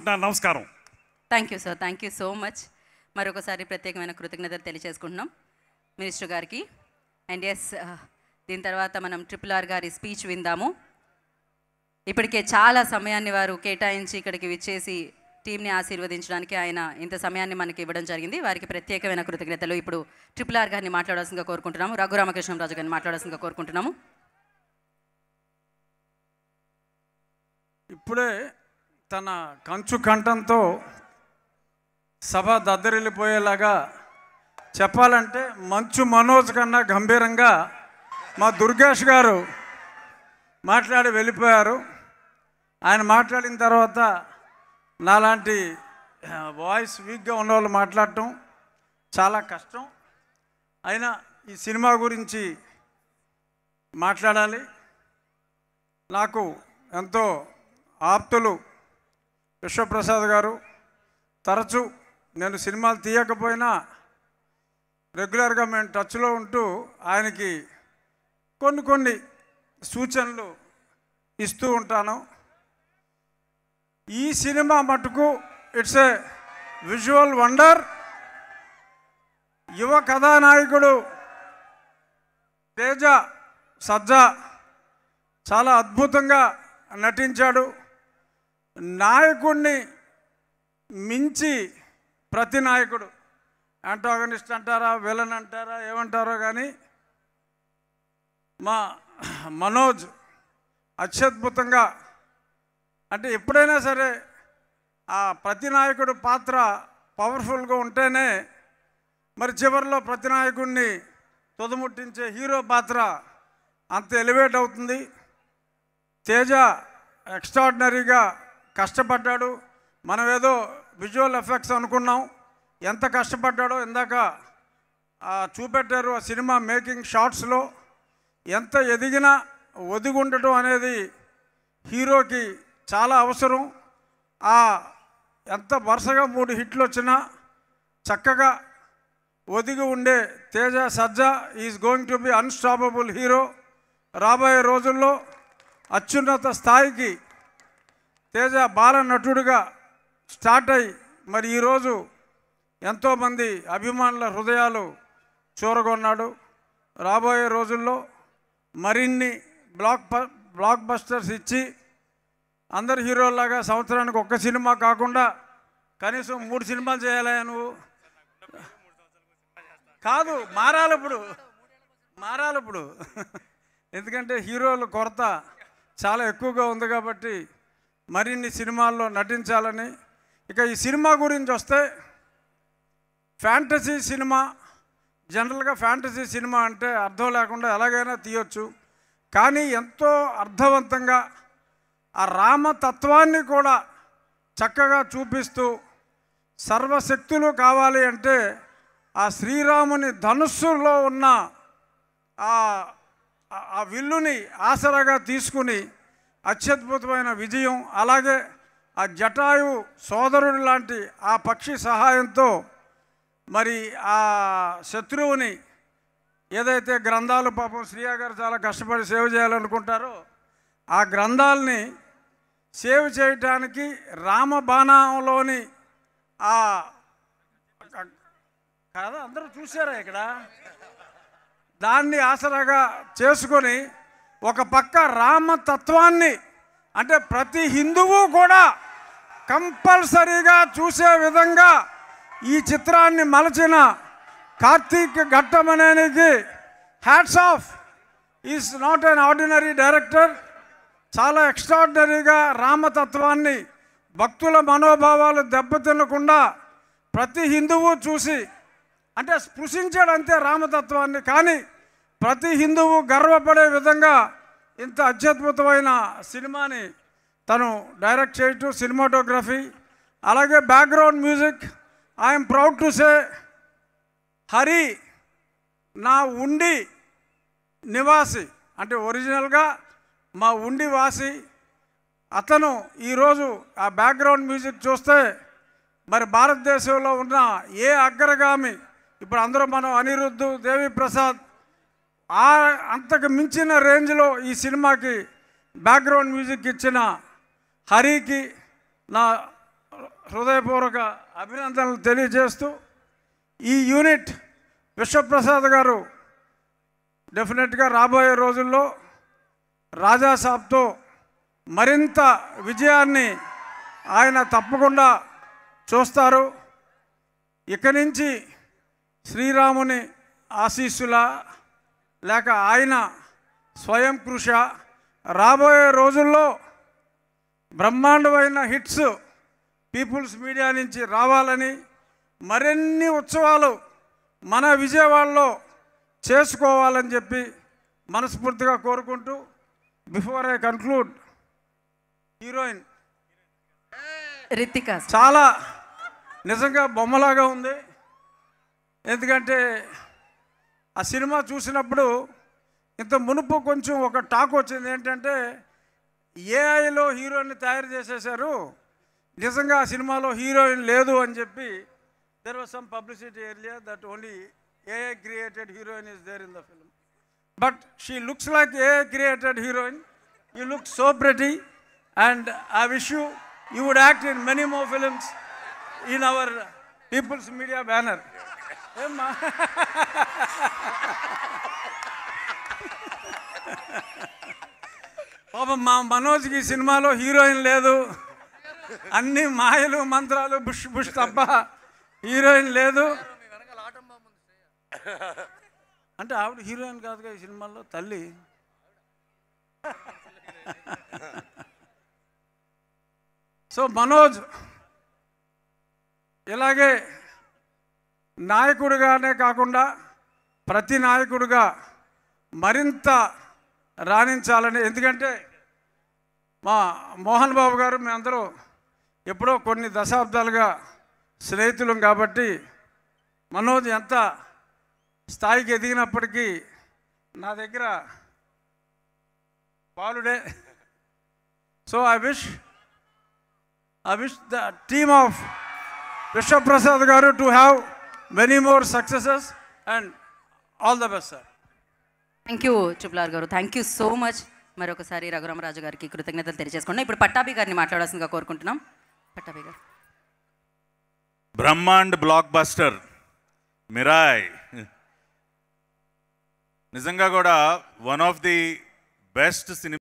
తెలియజేసుకుంటున్నాను. నమస్కారం. Thank you sir, thank you so much. మరొకసారి ప్రత్యేకమైన కృతజ్ఞతలు తెలియజేసుకుంటున్నాం మినిస్టర్ గారికి. అండ్ ఎస్, దీని తర్వాత మనం RRR గారి స్పీచ్ విందాము. ఇప్పటికే చాలా సమయాన్ని వారు కేటాయించి ఇక్కడికి విచ్చేసి టీంని ఆశీర్వదించడానికి ఆయన ఇంత సమయాన్ని మనకి ఇవ్వడం జరిగింది. వారికి ప్రత్యేకమైన కృతజ్ఞతలు. ఇప్పుడు RRR గారిని మాట్లాడాల్సిందిగా కోరుకుంటున్నాము. రఘురామకృష్ణరాజు గారిని మాట్లాడాల్సిందిగా కోరుకుంటున్నాము. ఇప్పుడే తన కంచు కంఠంతో సభ దద్దరిల్లిపోయేలాగా చెప్పాలంటే మంచు మనోజ్ కన్నా గంభీరంగా మా దుర్గేష్ గారు మాట్లాడి వెళ్ళిపోయారు. ఆయన మాట్లాడిన తర్వాత నాలాంటి వాయిస్ వీక్గా ఉన్నవాళ్ళు మాట్లాడటం చాలా కష్టం. అయినా ఈ సినిమా గురించి మాట్లాడాలి. నాకు ఎంతో ఆప్తులు విశ్వప్రసాద్ గారు. తరచూ నేను సినిమాలు తీయకపోయినా రెగ్యులర్గా మేము టచ్లో ఉంటూ ఆయనకి కొన్ని సూచనలు ఇస్తూ ఉంటాను. ఈ సినిమా మటుకు ఇట్స్ ఏ విజువల్ వండర్. యువ కథానాయకుడు తేజ సజ్జా చాలా అద్భుతంగా నటించాడు. నాయకుడిని మించి ప్రతి నాయకుడు, యాంటాగనిస్ట్ అంటారా, విలన్ అంటారా, ఏమంటారో కానీ మా మనోజ్ అత్యద్భుతంగా, అంటే ఎప్పుడైనా సరే ఆ ప్రతి నాయకుడు పాత్ర పవర్ఫుల్గా ఉంటేనే మరి చివరిలో ప్రతి నాయకుడిని తుదముట్టించే హీరో పాత్ర అంత ఎలివేట్ అవుతుంది. తేజ ఎక్స్ట్రాడినరీగా కష్టపడ్డాడు. మనం ఏదో విజువల్ ఎఫెక్ట్స్ అనుకున్నాం, ఎంత కష్టపడ్డాడో ఇందాక చూపెట్టారు ఆ సినిమా మేకింగ్ షాట్స్లో. ఎంత ఎదిగినా ఒదిగి ఉండటం అనేది హీరోకి చాలా అవసరం. ఎంత వరుసగా 3 హిట్లు వచ్చినా చక్కగా ఒదిగి ఉండే Teja Sajja is going to be unstoppable hero. రాబోయే రోజుల్లో అత్యున్నత స్థాయికి తేజ బాల నటుడిగా స్టార్ట్ అయ్యి మరి ఈరోజు ఎంతోమంది అభిమానుల హృదయాలు చూరగొన్నాడు. రాబోయే రోజుల్లో మరిన్ని బ్లాక్ బస్టర్స్ ఇచ్చి అందరు హీరోల్లాగా సంవత్సరానికి 1 సినిమా కాకుండా కనీసం 3 సినిమాలు చేయాలి. నువ్వు కాదు, మారాలి ఇప్పుడు ఎందుకంటే హీరోల కొరత చాలా ఎక్కువగా ఉంది కాబట్టి మరిన్ని సినిమాల్లో నటించాలని. ఇక ఈ సినిమా గురించి వస్తే, ఫ్యాంటసీ సినిమా, జనరల్గా ఫ్యాంటసీ సినిమా అంటే అర్థం లేకుండా ఎలాగైనా తీయొచ్చు. కానీ ఎంతో అర్థవంతంగా ఆ రామతత్వాన్ని కూడా చక్కగా చూపిస్తూ, సర్వశక్తులు కావాలి అంటే ఆ శ్రీరాముని ధనుస్సులో ఉన్న ఆ విల్లుని ఆసరాగా తీసుకుని అత్యద్భుతమైన విజయం, అలాగే ఆ జటాయు సోదరుడు లాంటి ఆ పక్షి సహాయంతో మరి ఆ శత్రువుని ఏదైతే గ్రంథాలు పాపం శ్రీయా గారు చాలా కష్టపడి సేవ్ చేయాలనుకుంటారో ఆ గ్రంథాలని సేవ్ చేయటానికి రామబాణంలోని కాదా అందరూ చూసారా ఇక్కడ, దాన్ని ఆసరాగా చేసుకొని ఒక పక్క రామతత్వాన్ని, అంటే ప్రతి హిందువు కూడా కంపల్సరీగా చూసే విధంగా ఈ చిత్రాన్ని మలచిన కార్తీక్ ఘట్టమనేనికి hats off. Is not an ordinary director. చాలా ఎక్స్ట్రాడినరీగా రామతత్వాన్ని, భక్తుల మనోభావాలు దెబ్బతినకుండా ప్రతి హిందువు చూసి, అంటే స్పృశించాడంతే రామతత్వాన్ని, కానీ ప్రతి హిందువు గర్వపడే విధంగా ఇంత అత్యద్భుతమైన సినిమాని తను డైరెక్ట్ చేయటం, సినిమాటోగ్రఫీ, అలాగే background music. I'm proud to say Hari నా ఉండి నివాసి, అంటే ఒరిజినల్గా మా ఉండి వాసి అతను. ఈరోజు ఆ బ్యాక్గ్రౌండ్ మ్యూజిక్ చూస్తే మరి భారతదేశంలో ఉన్న ఏ అగ్రగామి, ఇప్పుడు అందరూ మనం అనిరుద్ధ్, దేవి ప్రసాద్, అంతకు మించిన రేంజ్లో ఈ సినిమాకి బ్యాక్గ్రౌండ్ మ్యూజిక్ ఇచ్చిన హరికి నా హృదయపూర్వక అభినందనలు తెలియజేస్తూ ఈ యూనిట్ విశ్వప్రసాద్ గారు డెఫినెట్గా రాబోయే రోజుల్లో రాజా సాబ్తో మరింత విజయాన్ని ఆయన తప్పకుండా చూస్తారు. ఇక నుంచి శ్రీరాముని ఆశీస్సుల లేక ఆయన స్వయం కృష రాబోయే రోజుల్లో బ్రహ్మాండమైన హిట్స్ పీపుల్స్ మీడియా నుంచి రావాలని, మరిన్ని ఉత్సవాలు మన విజయవాడలో చేసుకోవాలని చెప్పి మనస్ఫూర్తిగా కోరుకుంటూ, before I conclude, heroine Ritika చాలా నిజంగా బొమ్మలాగా ఉంది. ఎందుకంటే ఆ సినిమా చూసినప్పుడు ఇంత మునుపు కొంచెం ఒక టాక్ వచ్చింది ఏంటంటే ఏఐలో హీరోయిన్ని తయారు చేసేశారు, నిజంగా ఆ సినిమాలో హీరోయిన్ లేదు అని చెప్పి. There was some publicity earlier that only AI created heroine is there in the film. But she looks like AI created heroine. You look so pretty, and I wish you would act in many more films in our People's Media banner. Emma. పాపం మా మనోజ్కి సినిమాలో heroine లేదు, అన్ని మాయలు మంత్రాలు bush bush తప్ప heroine లేదు. అంటే ఆవిడ హీరోయిన్ కాదుగా ఈ సినిమాలో, తల్లి. సో మనోజ్ ఇలాగే నాయకుడిగానే కాకుండా ప్రతి నాయకుడిగా మరింత రాణించాలని. ఎందుకంటే మా మోహన్ బాబు గారు మేమందరూ ఎప్పుడో కొన్ని దశాబ్దాలుగా స్నేహితులం కాబట్టి మనోజ్ ఎంత స్థాయికి ఎదిగినప్పటికీ నా దగ్గర బాలుడే. So I wish the team of Vishwaprasad గారు to have many more successes and all the best sir. Thank you triple గారు, థ్యాంక్ యూ సో మచ్. మరొకసారి రఘురామరాజు గారికి కృతజ్ఞతలు తెలియజేసుకున్నాం. ఇప్పుడు పట్టాభి గారిని మాట్లాడాల్సిందిగా కోరుకుంటున్నాం. పట్టాభి గారు. బ్రహ్మాండ్ బ్లాక్ బస్టర్ మిరాయ్ నిజంగా కూడా one of the best cinema.